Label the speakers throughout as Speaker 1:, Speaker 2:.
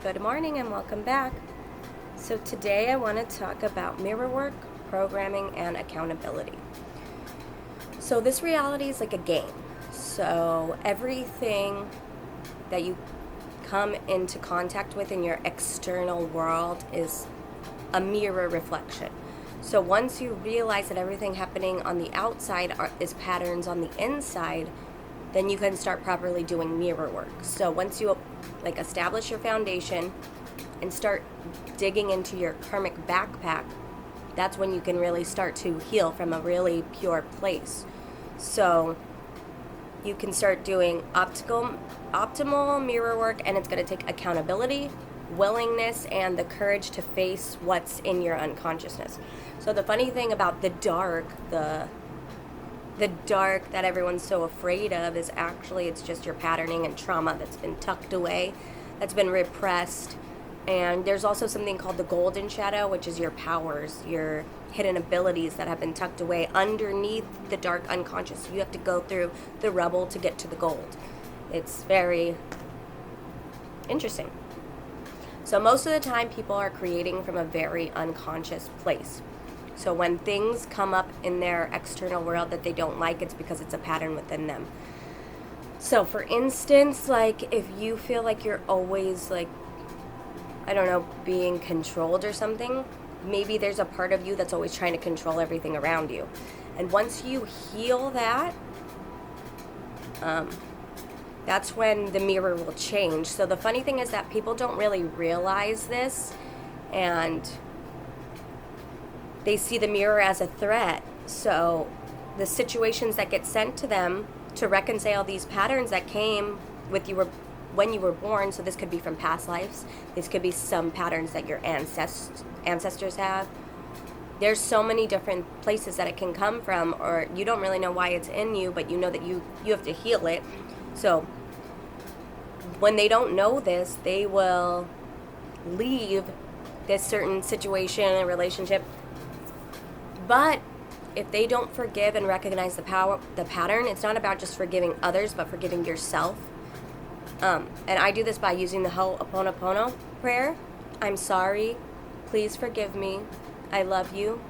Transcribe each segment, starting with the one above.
Speaker 1: Good morning and welcome back. So today I want to talk about mirror work, programming, and accountability. So this reality is like a game. So everything that you come into contact with in your external world is a mirror reflection. So once you realize that everything happening on the outside is patterns on the inside, then you can start properly doing mirror work. So once you establish your foundation and start digging into your karmic backpack, that's when you can really start to heal from a really pure place. So you can start doing optimal mirror work, and it's going to take accountability, willingness, and the courage to face what's in your unconsciousness. So the funny thing about the dark that everyone's so afraid of is actually it's just your patterning and trauma that's been tucked away, that's been repressed. And there's also something called the golden shadow, which is your powers, your hidden abilities that have been tucked away underneath the dark unconscious. You have to go through the rubble to get to the gold. It's very interesting. So most of the time people are creating from a very unconscious place. So when things come up in their external world that they don't like, it's because it's a pattern within them. So for instance, if you feel like you're always being controlled or something, maybe there's a part of you that's always trying to control everything around you. And once you heal that, that's when the mirror will change. So the funny thing is that people don't really realize this, and they see the mirror as a threat. So the situations that get sent to them to reconcile these patterns that came with you when you were born, so this could be from past lives, this could be some patterns that your ancestors have. There's so many different places that it can come from, or you don't really know why it's in you, but you know that you have to heal it. So when they don't know this, they will leave this certain situation and relationship. But if they don't forgive and recognize the pattern, it's not about just forgiving others, but forgiving yourself. And I do this by using the Ho'oponopono prayer. I'm sorry. Please forgive me. I love you.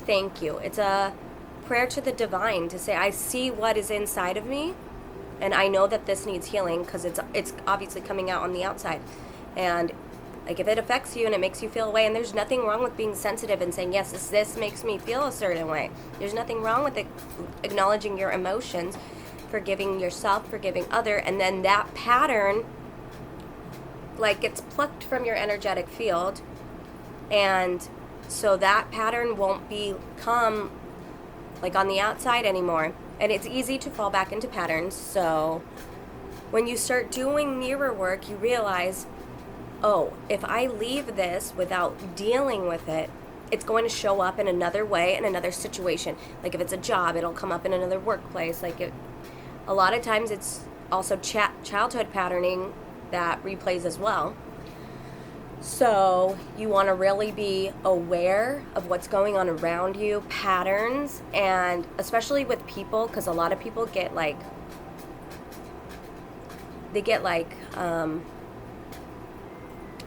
Speaker 1: Thank you. It's a prayer to the divine to say, I see what is inside of me, and I know that this needs healing because it's obviously coming out on the outside. And if it affects you and it makes you feel a way, and there's nothing wrong with being sensitive and saying, yes, this makes me feel a certain way. There's nothing wrong with acknowledging your emotions, forgiving yourself, forgiving other, and then that pattern gets plucked from your energetic field, and so that pattern won't become on the outside anymore. And it's easy to fall back into patterns. So when you start doing mirror work, you realize, oh, if I leave this without dealing with it, it's going to show up in another way, in another situation. If it's a job, it'll come up in another workplace. A lot of times it's also childhood patterning that replays as well. So you want to really be aware of what's going on around you, patterns, and especially with people, because a lot of people get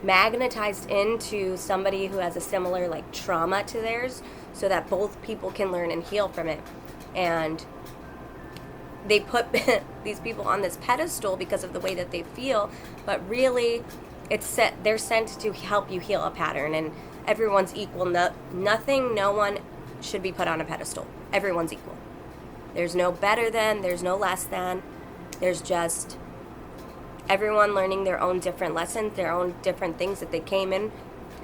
Speaker 1: magnetized into somebody who has a similar trauma to theirs, so that both people can learn and heal from it. And they put these people on this pedestal because of the way that they feel, but really they're sent to help you heal a pattern. And everyone's equal. No one should be put on a pedestal. Everyone's equal. There's no better than, there's no less than. There's just everyone learning their own different lessons, their own different things that they came in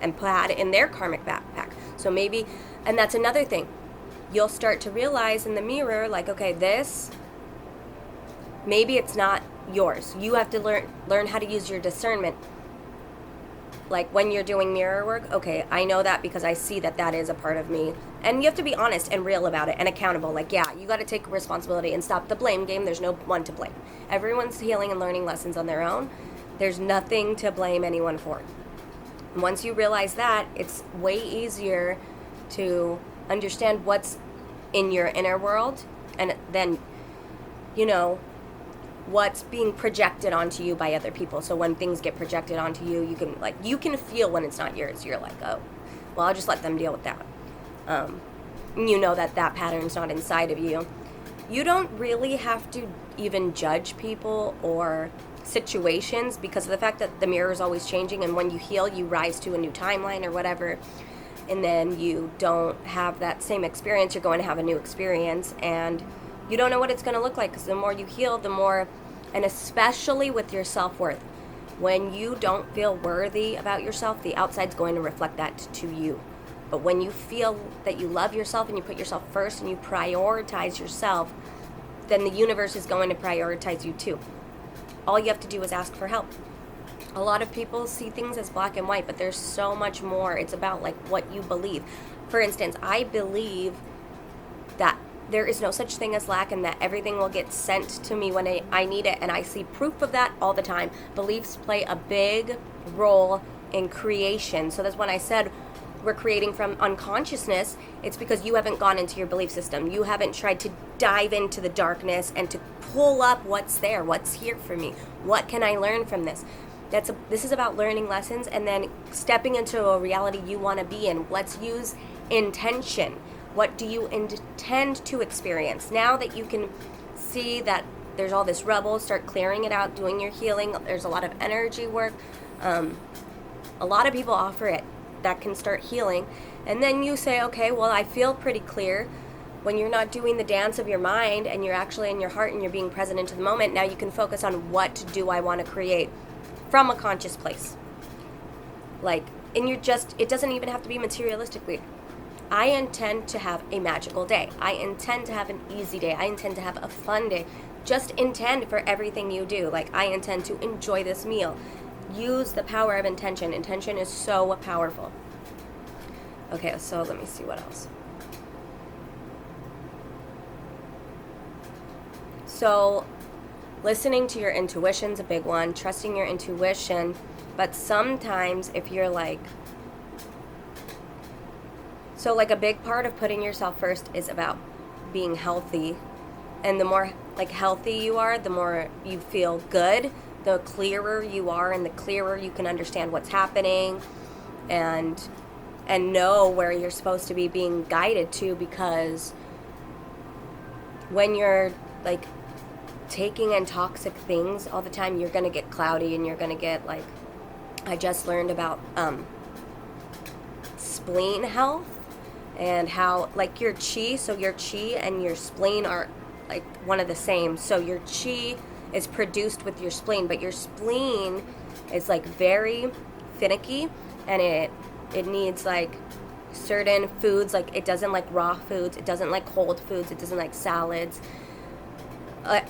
Speaker 1: and had in their karmic backpack. So maybe, and that's another thing, you'll start to realize in the mirror, okay, this, maybe it's not yours. You have to learn how to use your discernment. When you're doing mirror work, okay, I know that because I see that is a part of me. And you have to be honest and real about it and accountable. Yeah, you got to take responsibility and stop the blame game. There's no one to blame. Everyone's healing and learning lessons on their own. There's nothing to blame anyone for. And once you realize that, it's way easier to understand what's in your inner world. And then, what's being projected onto you by other people. So when things get projected onto you, you can feel when it's not yours. You're like, oh, well, I'll just let them deal with that. You know that pattern's not inside of you. You don't really have to even judge people or situations because of the fact that the mirror is always changing, and when you heal, you rise to a new timeline or whatever, and then you don't have that same experience. You're going to have a new experience, and you don't know what it's going to look like, because the more you heal, the more, and especially with your self-worth, when you don't feel worthy about yourself, the outside's going to reflect that to you. But when you feel that you love yourself and you put yourself first and you prioritize yourself, then the universe is going to prioritize you too. All you have to do is ask for help. A lot of people see things as black and white, but there's so much more. It's about like what you believe. For instance, I believe that there is no such thing as lack and that everything will get sent to me when I need it, and I see proof of that all the time. Beliefs play a big role in creation. So that's when I said we're creating from unconsciousness. It's because you haven't gone into your belief system. You haven't tried to dive into the darkness and to pull up what's there, what's here for me, what can I learn from this. This is about learning lessons and then stepping into a reality you want to be in. Let's use intention. What do you intend to experience? Now that you can see that there's all this rubble, start clearing it out, doing your healing. There's a lot of energy work. A lot of people offer it that can start healing. And then you say, okay, well, I feel pretty clear. When you're not doing the dance of your mind and you're actually in your heart and you're being present into the moment, now you can focus on what do I want to create from a conscious place. It doesn't even have to be materialistically. I intend to have a magical day. I intend to have an easy day. I intend to have a fun day. Just intend for everything you do. Like, I intend to enjoy this meal. Use the power of intention. Intention is so powerful. Okay, so let me see what else. So, listening to your intuition's a big one. Trusting your intuition. But sometimes if you're like... So, like, a big part of putting yourself first is about being healthy. And the more, healthy you are, the more you feel good, the clearer you are, and the clearer you can understand what's happening and know where you're supposed to be being guided to. Because when you're, taking in toxic things all the time, you're going to get cloudy, and you're going to get, I just learned about spleen health. And how, your chi, so your chi and your spleen are, one of the same. So your chi is produced with your spleen, but your spleen is, very finicky, and it needs, certain foods. It doesn't like raw foods, it doesn't like cold foods, it doesn't like salads,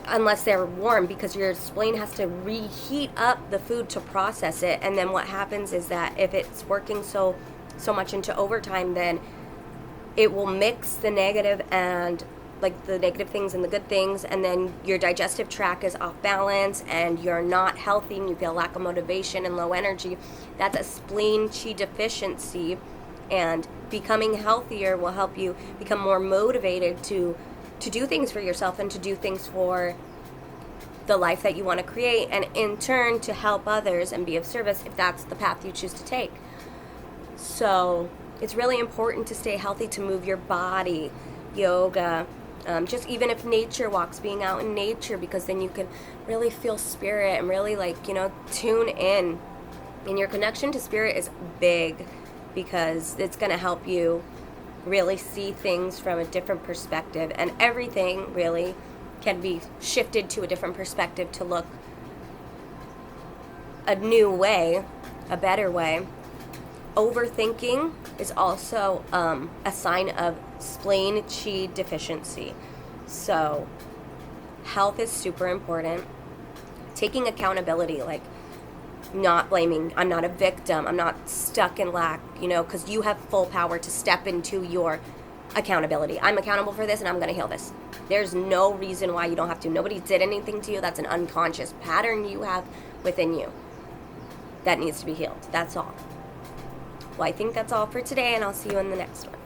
Speaker 1: unless they're warm, because your spleen has to reheat up the food to process it. And then what happens is that if it's working so much into overtime, then it will mix the negative and the negative things and the good things, and then your digestive tract is off balance and you're not healthy and you feel lack of motivation and low energy. That's a spleen chi deficiency, and becoming healthier will help you become more motivated to do things for yourself and to do things for the life that you want to create, and in turn to help others and be of service if that's the path you choose to take. So it's really important to stay healthy, to move your body, yoga, just even if nature walks, being out in nature, because then you can really feel spirit and really tune in. And your connection to spirit is big, because it's going to help you really see things from a different perspective, and everything really can be shifted to a different perspective to look a new way, a better way. Overthinking is also a sign of spleen chi deficiency. So health is super important. Taking accountability, not blaming. I'm not a victim. I'm not stuck in lack, because you have full power to step into your accountability. I'm accountable for this, and I'm going to heal this. There's no reason why you don't have to. Nobody did anything to you. That's an unconscious pattern you have within you that needs to be healed. That's all. Well, I think that's all for today, and I'll see you in the next one.